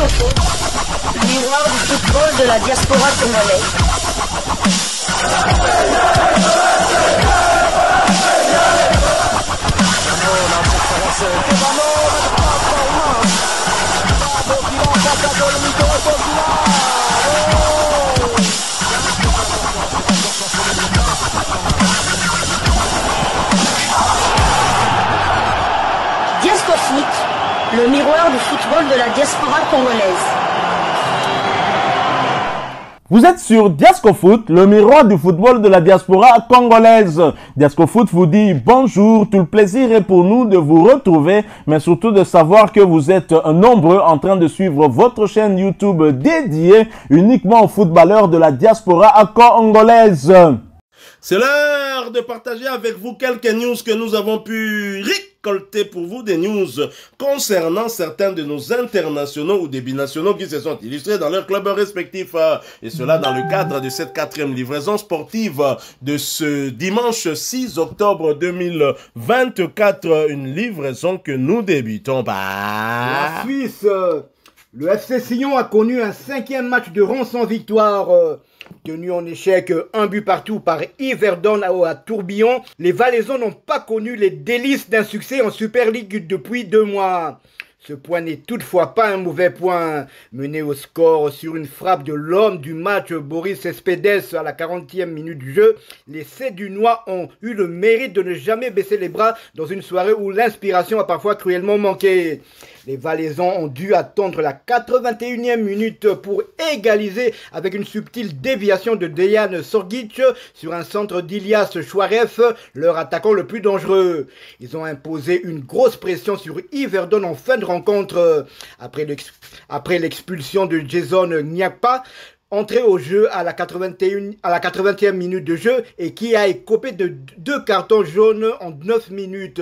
Foot, le miroir du football de la diaspora congolaise. Diasco Foot, le miroir du football de la diaspora congolaise. Vous êtes sur Diasco Foot, le miroir du football de la diaspora congolaise. Diasco Foot vous dit bonjour, tout le plaisir est pour nous de vous retrouver, mais surtout de savoir que vous êtes nombreux en train de suivre votre chaîne YouTube dédiée uniquement aux footballeurs de la diaspora congolaise. C'est l'heure de partager avec vous quelques news que nous avons pu récolter pour vous, des news concernant certains de nos internationaux ou des binationaux qui se sont illustrés dans leurs clubs respectifs. Et cela dans le cadre de cette 4e livraison sportive de ce dimanche 6 octobre 2024. Une livraison que nous débutons par... La Suisse, le FC Sion a connu un 5e match de rang sans victoire. Tenu en échec 1 but partout par Yverdon à Tourbillon, les Valaisans n'ont pas connu les délices d'un succès en Super League depuis 2 mois. Ce point n'est toutefois pas un mauvais point. Mené au score sur une frappe de l'homme du match Boris Cespedes à la 40e minute du jeu, les Sédunois ont eu le mérite de ne jamais baisser les bras dans une soirée où l'inspiration a parfois cruellement manqué. Les Valaisans ont dû attendre la 81e minute pour égaliser avec une subtile déviation de Dejan Sorgic sur un centre d'Ilias Chouaref, leur attaquant le plus dangereux. Ils ont imposé une grosse pression sur Yverdon en fin de rencontre. Après l'expulsion de Jason Nyakpa, entré au jeu à la 80e minute de jeu et qui a écopé de 2 cartons jaunes en 9 minutes.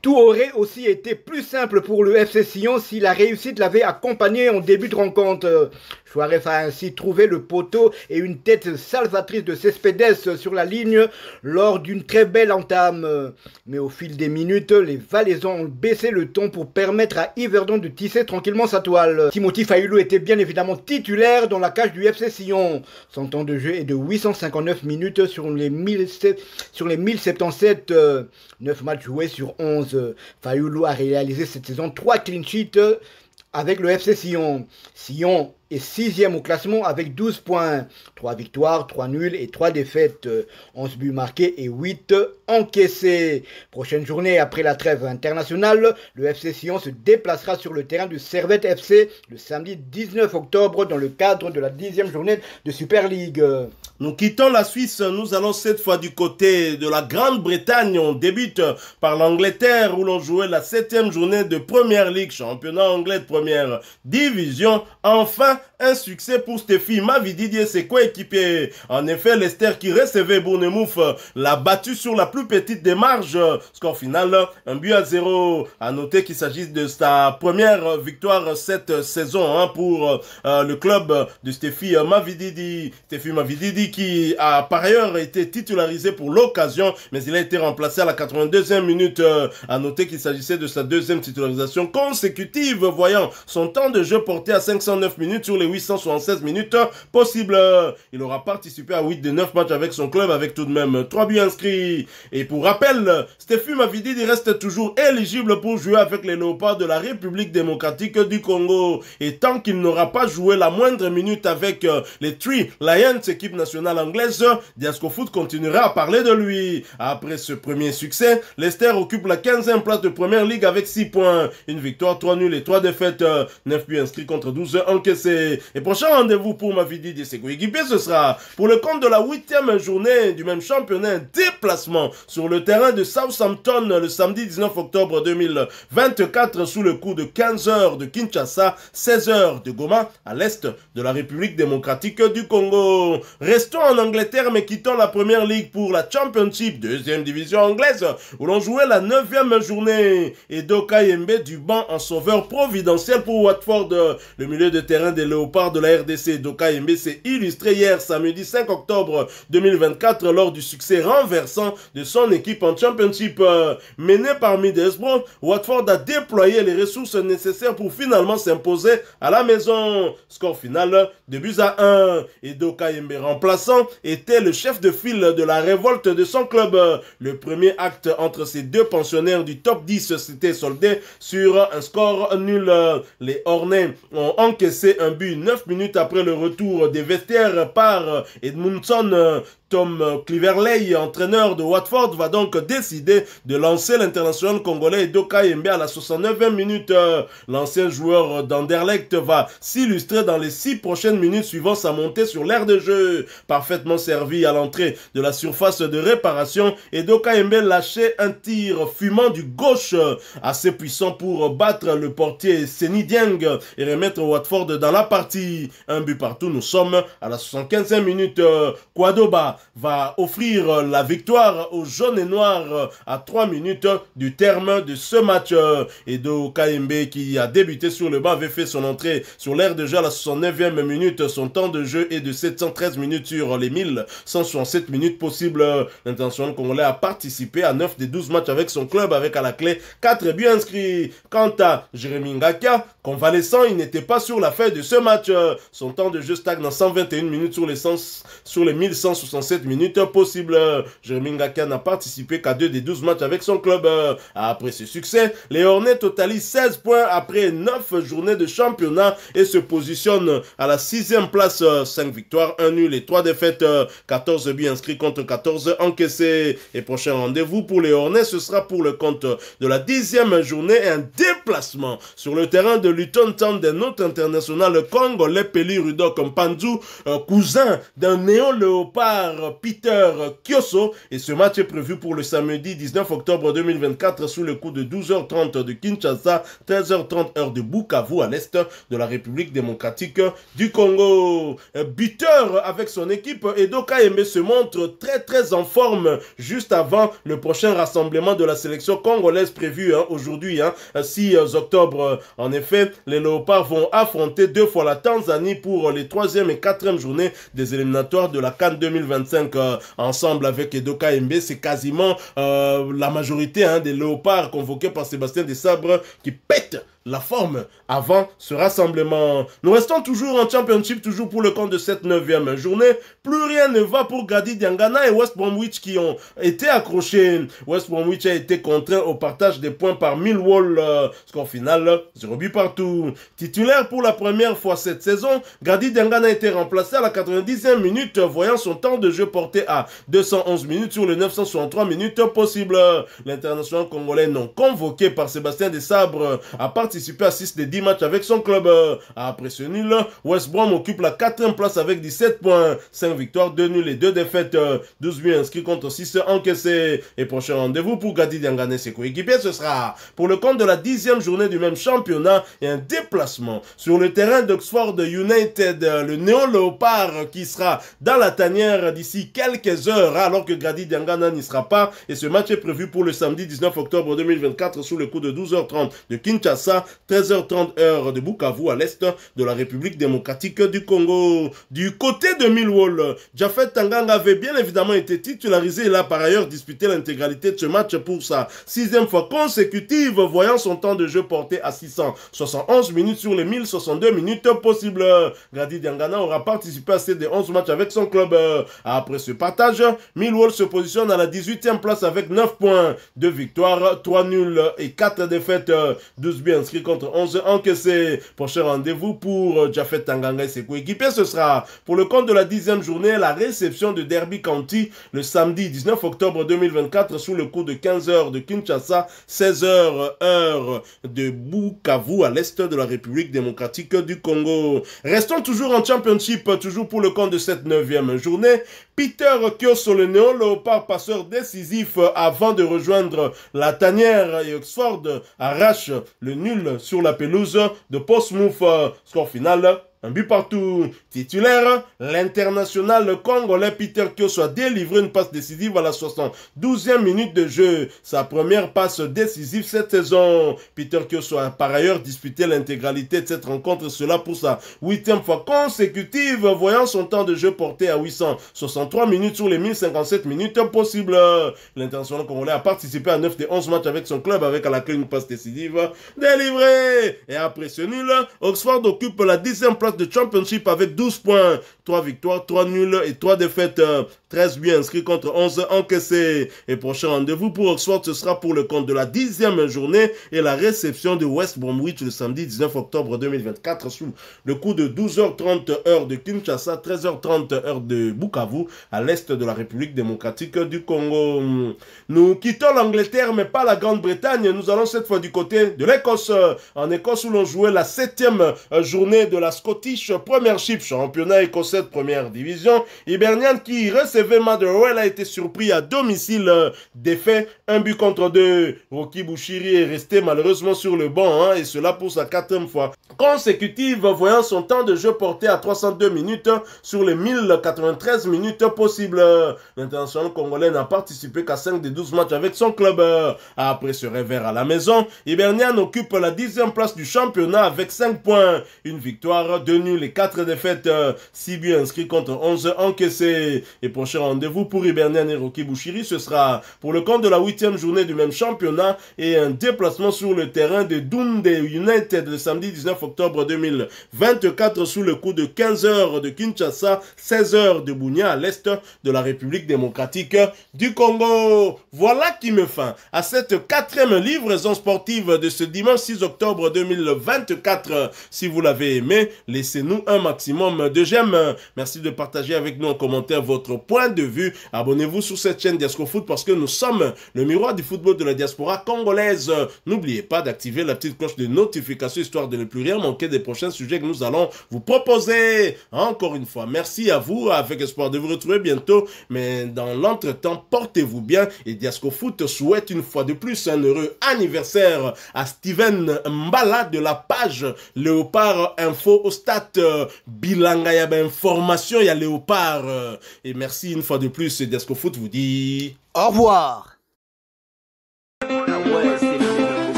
Tout aurait aussi été plus simple pour le FC Sion si la réussite l'avait accompagné en début de rencontre. Chouaref a ainsi trouvé le poteau et une tête salvatrice de Cespedes sur la ligne lors d'une très belle entame. Mais au fil des minutes, les Valaisans ont baissé le ton pour permettre à Yverdon de tisser tranquillement sa toile. Timothy Fayulu était bien évidemment titulaire dans la cage du FC Sion. Son temps de jeu est de 859 minutes sur les 1077, 9 matchs joués sur 11. Fayulu a réalisé cette saison 3 clean sheets avec le FC Sion. Sion est 6e au classement avec 12 points. 3 victoires, 3 nuls et 3 défaites. 11 buts marqués et 8 encaissés. Prochaine journée après la trêve internationale, le FC Sion se déplacera sur le terrain du Servette FC le samedi 19 octobre dans le cadre de la 10e journée de Super League. Nous quittons la Suisse, nous allons cette fois du côté de la Grande-Bretagne. On débute par l'Angleterre où l'on jouait la 7e journée de Premier League, championnat anglais de première division. Enfin, un succès pour Stephy Mavididi et ses coéquipiers. En effet, Leicester qui recevait Bournemouth l'a battu sur la plus petite des marges. Score final, 1-0. À noter qu'il s'agit de sa première victoire cette saison pour le club de Stephy Mavididi. Stephy Mavididi qui a par ailleurs été titularisé pour l'occasion, mais il a été remplacé à la 82e minute. À noter qu'il s'agissait de sa 2e titularisation consécutive, voyant son temps de jeu porté à 509 minutes sur les 876 minutes possibles. Il aura participé à 8 de 9 matchs avec son club avec tout de même 3 buts inscrits. Et pour rappel, Stephy Mavididi reste toujours éligible pour jouer avec les Léopards de la République démocratique du Congo. Et tant qu'il n'aura pas joué la moindre minute avec les Three Lions, équipe nationale anglaise, Diasco Foot continuera à parler de lui. Après ce premier succès, Leicester occupe la 15e place de Première Ligue avec 6 points. Une victoire, 3 nuls et 3 défaites. 9 buts inscrits contre 12 encaissés. Et prochain rendez-vous pour Mavididi et ses coéquipiers, ce sera pour le compte de la 8e journée du même championnat, déplacement sur le terrain de Southampton le samedi 19 octobre 2024 sous le coup de 15 h de Kinshasa, 16 h de Goma à l'est de la République démocratique du Congo. Restons en Angleterre mais quittons la Première Ligue pour la Championship, 2e division anglaise, où l'on jouait la 9e journée. Et Doka Yembe du banc en sauveur providentiel pour Watford, le milieu de terrain des Léopards léopard de la RDC, Doka Yembe, s'est illustré hier samedi 5 octobre 2024 lors du succès renversant de son équipe en Championship. Mené par Middlesbrough, Watford a déployé les ressources nécessaires pour finalement s'imposer à la maison. Score final 2-1. Et Doka Yembe, remplaçant, était le chef de file de la révolte de son club. Le premier acte entre ces deux pensionnaires du top 10 s'était soldé sur un score nul. Les Hornets ont encaissé un but 9 minutes après le retour des vestiaires par Edmundson. Tom Cleverley, entraîneur de Watford, va donc décider de lancer l'international congolais Doka Yembe à la 69e minute. L'ancien joueur d'Anderlecht va s'illustrer dans les 6 prochaines minutes suivant sa montée sur l'aire de jeu. Parfaitement servi à l'entrée de la surface de réparation, et Doka Yembe lâchait un tir fumant du gauche assez puissant pour battre le portier Seny Dieng et remettre Watford dans la partie. Un but partout, nous sommes à la 75e minute. Kwadoba va offrir la victoire aux jaunes et noirs à 3 minutes du terme de ce match. Et Doka Yembe, qui a débuté sur le banc, avait fait son entrée sur l'aire de jeu à la 69e minute. Son temps de jeu est de 713 minutes sur les 1167 minutes possibles. L'international congolais a participé à 9 des 12 matchs avec son club, avec à la clé 4 buts inscrits. Quant à Jérémy Ngakia, convalescent, il n'était pas sur la feuille de ce match. Son temps de jeu stagne dans 121 minutes sur les 1167 minutes possibles. Jérémy Ngakia n'a participé qu'à 2 des 12 matchs avec son club. Après ce succès, les Hornets totalisent 16 points après 9 journées de championnat et se positionnent à la 6e place. 5 victoires, 1 nul et 3 défaites. 14 buts inscrits contre 14 encaissés. Et prochain rendez-vous pour les Hornets, ce sera pour le compte de la 10e journée et un déplacement sur le terrain de Luton Town d'un autre international congolais, Peli Rudok Mpanzu, cousin d'un néo-léopard Peter Kioso. Et ce match est prévu pour le samedi 19 octobre 2024 sous le coup de 12h30 de Kinshasa, 13h30 heure de Bukavu à l'est de la République démocratique du Congo. Buteur avec son équipe, Doka Yembe se montre très en forme juste avant le prochain rassemblement de la sélection congolaise prévu aujourd'hui, 6 octobre. En effet, les Léopards vont affronter 2 fois la Tanzanie pour les 3e et 4e journées des éliminatoires de la CAN 2025. Ensemble avec Doka Yembe, c'est quasiment la majorité des Léopards convoqués par Sébastien Desabre qui pètent la forme avant ce rassemblement. Nous restons toujours en Championship, toujours pour le compte de cette 9e journée. Plus rien ne va pour Grady Diangana et West Bromwich qui ont été accrochés. West Bromwich a été contraint au partage des points par Millwall. Score final, 0 but partout. Titulaire pour la première fois cette saison, Grady Diangana a été remplacé à la 90e minute, voyant son temps de jeu porté à 211 minutes sur les 963 minutes possibles. L'international congolais non convoqué par Sébastien Desabre a participé à 6 des 10 matchs avec son club. Après ce nul, West Brom occupe la 4e place avec 17 points, 5 victoires, 2 nuls et 2 défaites, 12 buts inscrits contre 6 encaissés. Et prochain rendez-vous pour Grady Diangana et ses coéquipiers, ce sera pour le compte de la 10e journée du même championnat et un déplacement sur le terrain d'Oxford United, le néo-léopard qui sera dans la tanière d'ici quelques heures alors que Grady Diangana n'y sera pas. Et ce match est prévu pour le samedi 19 octobre 2024 sous le coup de 12h30 de Kinshasa, 13h30 heure de Bukavu à l'est de la République démocratique du Congo. Du côté de Millwall, Japhet Tanganga avait bien évidemment été titularisé. Il a par ailleurs disputé l'intégralité de ce match pour sa 6e fois consécutive, voyant son temps de jeu porté à 671 minutes sur les 1062 minutes possibles. Grady Diangana aura participé à ces 11 matchs avec son club. Après ce partage, Millwall se positionne à la 18e place avec 9 points, 2 victoires, 3 nuls et 4 défaites, 12 buts inscrits contre 11 encaissés. Prochain rendez-vous pour Japhet Tanganga et ses coéquipiers, ce sera pour le compte de la 10e journée, la réception de Derby County le samedi 19 octobre 2024 sous le coup de 15h de Kinshasa, 16h heure de Bukavu à l'est de la République démocratique du Congo. Restons toujours en Championship, toujours pour le compte de cette 9e journée. Peter Kioso, le néo-léopard passeur décisif avant de rejoindre la tanière, et Oxford arrache le nul sur la pelouse de Portsmouth. Score final, un but partout. Titulaire, l'international congolais Peter Kioso a délivré une passe décisive à la 72e minute de jeu. Sa première passe décisive cette saison. Peter Kioso a par ailleurs disputé l'intégralité de cette rencontre, cela pour sa 8e fois consécutive, voyant son temps de jeu porté à 863 minutes sur les 1057 minutes possibles. L'international congolais a participé à 9 des 11 matchs avec son club, avec à la clé une passe décisive délivrée. Et après ce nul, Oxford occupe la 10e place de Championship avec 12 points, 3 victoires, 3 nuls et 3 défaites, 13 buts inscrits contre 11 encaissés. Et prochain rendez-vous pour Oxford, ce sera pour le compte de la 10e journée et la réception de West Bromwich le samedi 19 octobre 2024 sous le coup de 12h30 heure de Kinshasa, 13h30 heure de Bukavu, à l'est de la République démocratique du Congo. Nous quittons l'Angleterre mais pas la Grande-Bretagne, nous allons cette fois du côté de l'Écosse. En Écosse où l'on jouait la 7e journée de la Scottish Premiership, championnat écossais de première division. Hibernian qui recevait Motherwell a été surpris à domicile, défait 1 but contre 2. Rocky Bushiri est resté malheureusement sur le banc, et cela pour sa 4e fois consécutive, voyant son temps de jeu porté à 302 minutes sur les 1093 minutes possibles. L'international congolais n'a participé qu'à 5 des 12 matchs avec son club. Après ce revers à la maison, Hibernian occupe la 10e place du championnat avec 5 points, une victoire, 2 nuls et 4 défaites, 6 buts inscrits contre 11 encaissés. Et prochain rendez-vous pour Hibernian et Rocky Bushiri, ce sera pour le compte de la 8e journée du même championnat et un déplacement sur le terrain de Dundee United le samedi 19 octobre 2024 sous le coup de 15h de Kinshasa, 16h de Bunia à l'est de la République démocratique du Congo. Voilà qui me fin à cette 4e livraison sportive de ce dimanche 6 octobre 2024. Si vous l'avez aimé, laissez-nous un maximum de j'aime. Merci de partager avec nous en commentaire votre point de vue. Abonnez-vous sur cette chaîne Diasco Foot parce que nous sommes le miroir du football de la diaspora congolaise. N'oubliez pas d'activer la petite cloche de notification histoire de ne plus rien manquer des prochains sujets que nous allons vous proposer. Encore une fois, merci à vous, avec espoir de vous retrouver bientôt. Mais dans l'entretemps, portez-vous bien et Diasco Foot souhaite une fois de plus un heureux anniversaire à Steven Mbala de la page Léopard Info au stade Bilanga. Il y a information, il y a Léopard. Et merci une fois de plus, Diasco Foot vous dit au revoir.